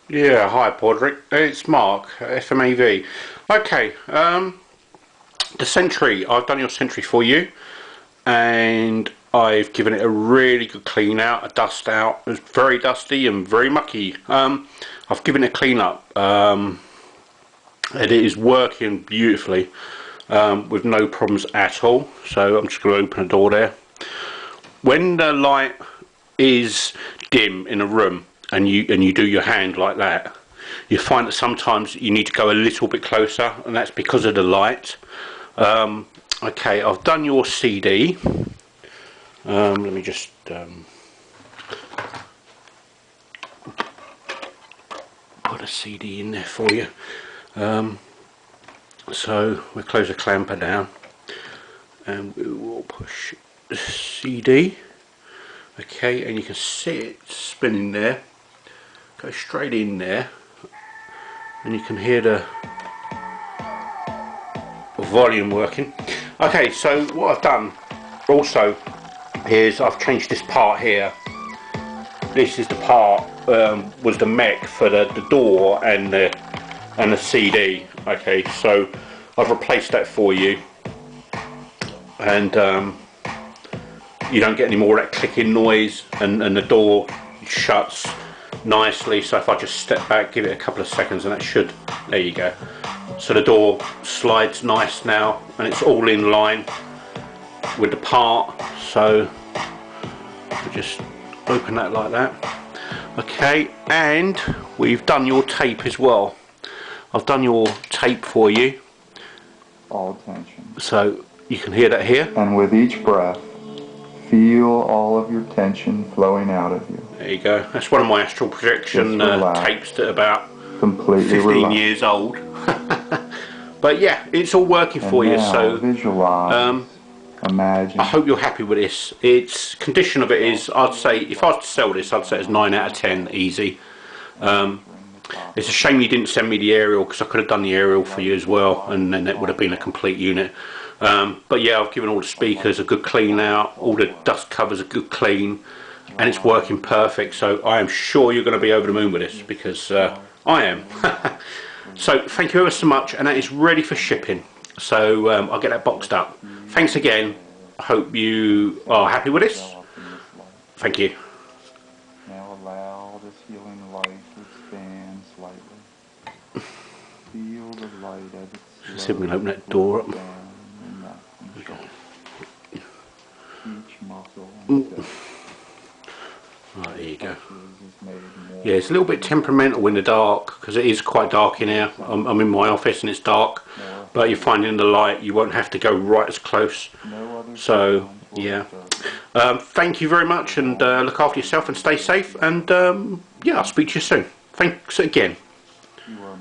Yeah, hi Padraig. It's Mark, FMAV. Okay, the Sentry. I've done your Sentry for you, and I've given it a really good clean out, a dust out. It was very dusty and very mucky. I've given it a clean up, and it is working beautifully with no problems at all. So I'm just going to open the door there. When the light is dim in a room and you do your hand like that, you find that sometimes you need to go a little bit closer, and that's because of the light. Okay, I've done your CD. Let me just put a CD in there for you. So we'll close the clamper down and we will push the CD. Okay, and you can see it spinning there. Go straight in there, and you can hear the volume working. Okay, so what I've done also is I've changed this part here. This is the part was the mech for the door and the CD. Okay, so I've replaced that for you, and you don't get any more of that clicking noise, and the door shuts nicely. So if I just step back, give it a couple of seconds, and that should, there you go. So the door slides nice now, and it's all in line with the part. So we just open that like that. Okay, and we've done your tape as well. I've done your tape for you. All tension. So you can hear that here. And with each breath, feel all of your tension flowing out of you. There you go. That's one of my astral projection tapes that are about completely 15 relaxed. years old. But yeah, it's all working And for you. now So visualize, imagine. I hope you're happy with this. Its condition of it is, I'd say, if I was to sell this, I'd say it's 9 out of 10, easy. It's a shame you didn't send me the aerial, because I could have done the aerial for you as well, and then it would have been a complete unit. But yeah, I've given all the speakers a good clean out, all the dust covers a good clean, and it's working perfect. So I am sure you're going to be over the moon with this, because I am. So thank you ever so much, and that is ready for shipping. So I'll get that boxed up. Thanks again. I hope you are happy with this. Thank you. Now allow this healing light to expand slightly. Feel the light as it See if we can open that door up. Each muscle Right, there you go. Yeah, it's a little bit temperamental in the dark, because it is quite dark in here. I'm in my office and it's dark, but you find in the light you won't have to go right as close. So yeah, thank you very much, and look after yourself and stay safe, and yeah, I'll speak to you soon. Thanks again. You are